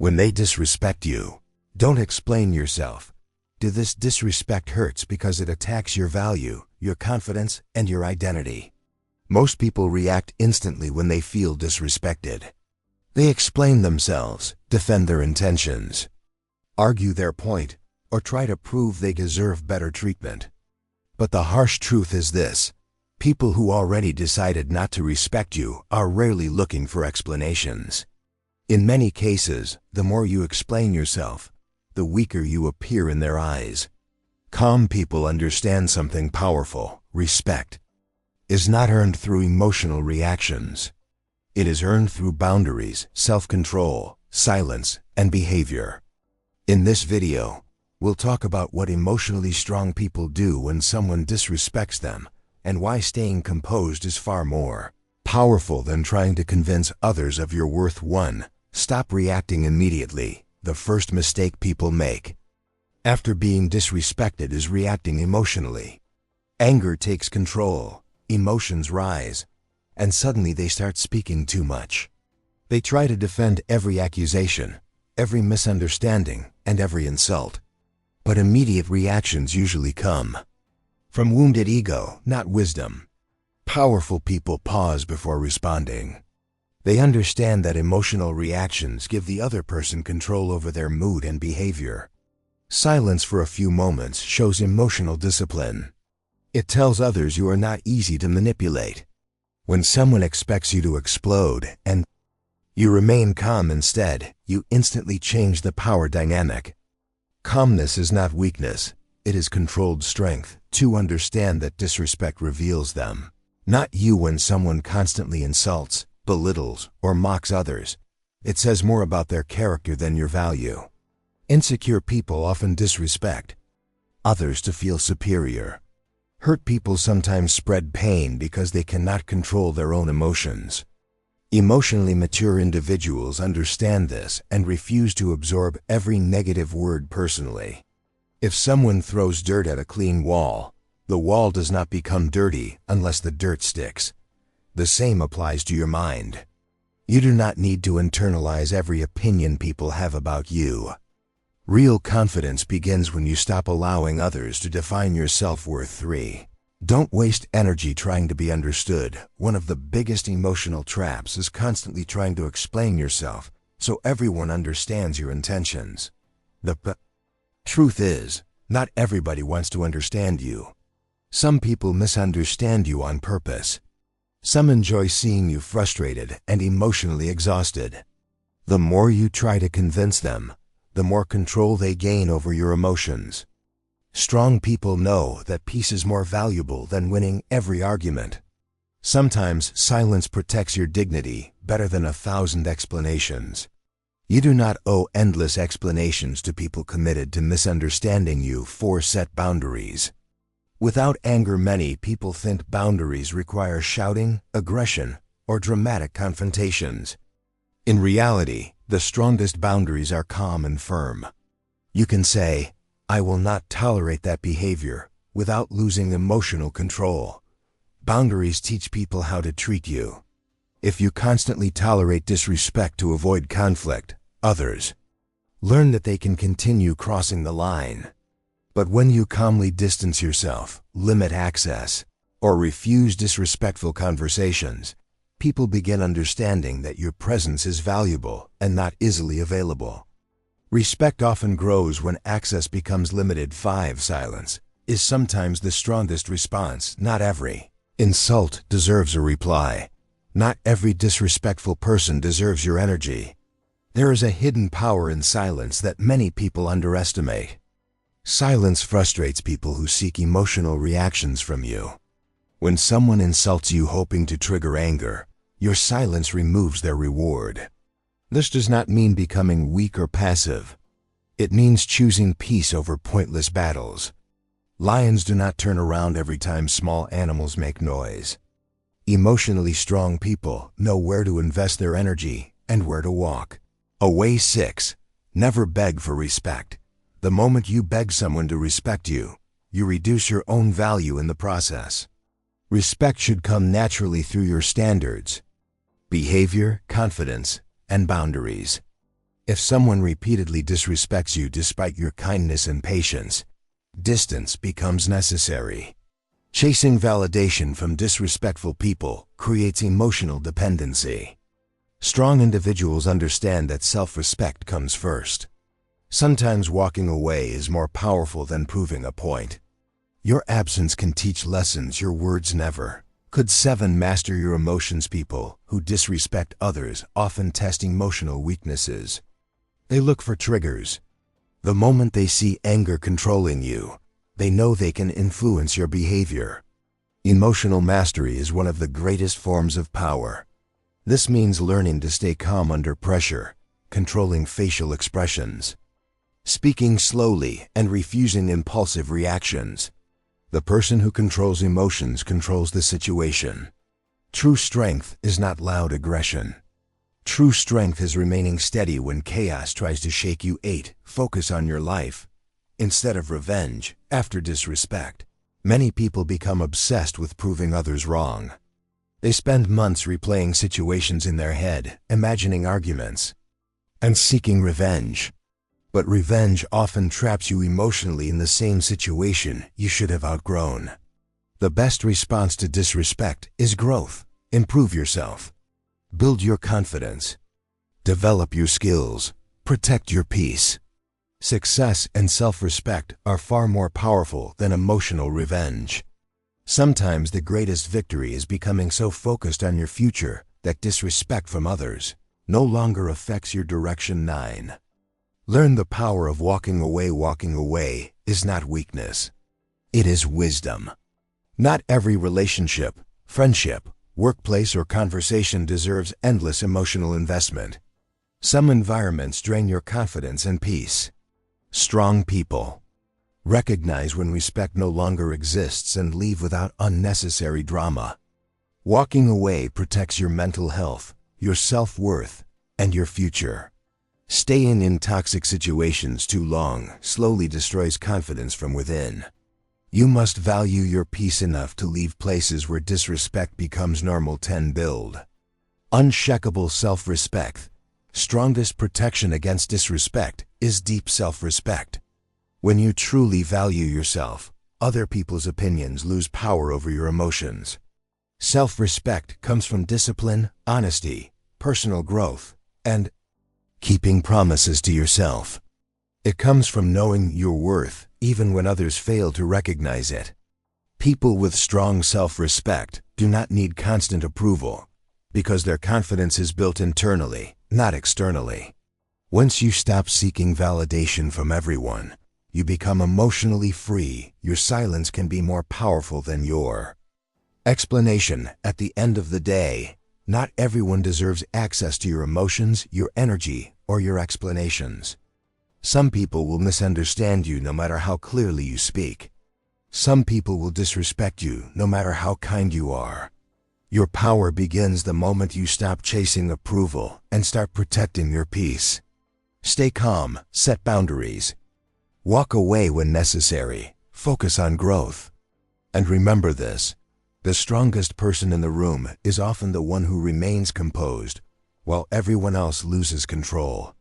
When they disrespect you, don't explain yourself. This disrespect hurts because it attacks your value, your confidence, and your identity. Most people react instantly when they feel disrespected. They explain themselves, defend their intentions, argue their point, or try to prove they deserve better treatment. But the harsh truth is this: people who already decided not to respect you are rarely looking for explanations. In many cases, the more you explain yourself, the weaker you appear in their eyes. Calm people understand something powerful: respect is not earned through emotional reactions. It is earned through boundaries, self-control, silence, and behavior. In this video, we'll talk about what emotionally strong people do when someone disrespects them, and why staying composed is far more powerful than trying to convince others of your worth. 1. Stop reacting immediately. The first mistake people make after being disrespected is reacting emotionally. Anger takes control, emotions rise, and suddenly they start speaking too much. They try to defend every accusation, every misunderstanding, and every insult. But immediate reactions usually come from wounded ego, not wisdom. Powerful people pause before responding. They understand that emotional reactions give the other person control over their mood and behavior. Silence for a few moments shows emotional discipline. It tells others you are not easy to manipulate. When someone expects you to explode and you remain calm instead, you instantly change the power dynamic. Calmness is not weakness, it is controlled strength. 2. Understand that disrespect reveals them, not you. When someone constantly insults, belittles, or mocks others, it says more about their character than your value. Insecure people often disrespect others to feel superior. Hurt people sometimes spread pain because they cannot control their own emotions. Emotionally mature individuals understand this and refuse to absorb every negative word personally. If someone throws dirt at a clean wall, the wall does not become dirty unless the dirt sticks. The same applies to your mind. You do not need to internalize every opinion people have about you. Real confidence begins when you stop allowing others to define your self-worth. 3. Don't waste energy trying to be understood. One of the biggest emotional traps is constantly trying to explain yourself so everyone understands your intentions. The truth is, not everybody wants to understand you. Some people misunderstand you on purpose. Some enjoy seeing you frustrated and emotionally exhausted. The more you try to convince them, the more control they gain over your emotions. Strong people know that peace is more valuable than winning every argument. Sometimes silence protects your dignity better than 1,000 explanations. You do not owe endless explanations to people committed to misunderstanding you. 4. Set boundaries. Without anger, many people think boundaries require shouting, aggression, or dramatic confrontations. In reality, the strongest boundaries are calm and firm. You can say, "I will not tolerate that behavior," without losing emotional control. Boundaries teach people how to treat you. If you constantly tolerate disrespect to avoid conflict, others learn that they can continue crossing the line. But when you calmly distance yourself, limit access, or refuse disrespectful conversations, people begin understanding that your presence is valuable and not easily available. Respect often grows when access becomes limited. 5. Silence is sometimes the strongest response. Not every insult deserves a reply. Not every disrespectful person deserves your energy. There is a hidden power in silence that many people underestimate. Silence frustrates people who seek emotional reactions from you. When someone insults you hoping to trigger anger, your silence removes their reward. This does not mean becoming weak or passive. It means choosing peace over pointless battles. Lions do not turn around every time small animals make noise. Emotionally strong people know where to invest their energy and where to walk away. 6. Never beg for respect. The moment you beg someone to respect you, you reduce your own value in the process. Respect should come naturally through your standards, behavior, confidence, and boundaries. If someone repeatedly disrespects you despite your kindness and patience, distance becomes necessary. Chasing validation from disrespectful people creates emotional dependency. Strong individuals understand that self-respect comes first. Sometimes walking away is more powerful than proving a point. Your absence can teach lessons your words never could. 7. Master your emotions. People who disrespect others often test emotional weaknesses. They look for triggers. The moment they see anger controlling you, they know they can influence your behavior. Emotional mastery is one of the greatest forms of power. This means learning to stay calm under pressure, controlling facial expressions, speaking slowly, and refusing impulsive reactions. The person who controls emotions controls the situation. True strength is not loud aggression. True strength is remaining steady when chaos tries to shake you. 8. Focus on your life instead of revenge. After disrespect, many people become obsessed with proving others wrong. They spend months replaying situations in their head, imagining arguments, and seeking revenge. But revenge often traps you emotionally in the same situation you should have outgrown. The best response to disrespect is growth. Improve yourself. Build your confidence. Develop your skills. Protect your peace. Success and self-respect are far more powerful than emotional revenge. Sometimes the greatest victory is becoming so focused on your future that disrespect from others no longer affects your direction. 9. Learn the power of walking away. Walking away is not weakness. It is wisdom. Not every relationship, friendship, workplace, or conversation deserves endless emotional investment. Some environments drain your confidence and peace. Strong people recognize when respect no longer exists and leave without unnecessary drama. Walking away protects your mental health, your self-worth, and your future. Staying in toxic situations too long slowly destroys confidence from within. You must value your peace enough to leave places where disrespect becomes normal. 10. Build unshakable self-respect. Strongest protection against disrespect is deep self-respect. When you truly value yourself, other people's opinions lose power over your emotions. Self-respect comes from discipline, honesty, personal growth, and keeping promises to yourself. It comes from knowing your worth, even when others fail to recognize it. People with strong self-respect do not need constant approval, because their confidence is built internally, not externally. Once you stop seeking validation from everyone, you become emotionally free. Your silence can be more powerful than your explanation. At the end of the day, not everyone deserves access to your emotions, your energy, or your explanations. Some people will misunderstand you no matter how clearly you speak. Some people will disrespect you no matter how kind you are. Your power begins the moment you stop chasing approval and start protecting your peace. Stay calm, set boundaries. Walk away when necessary. Focus on growth. And remember this: the strongest person in the room is often the one who remains composed, while everyone else loses control.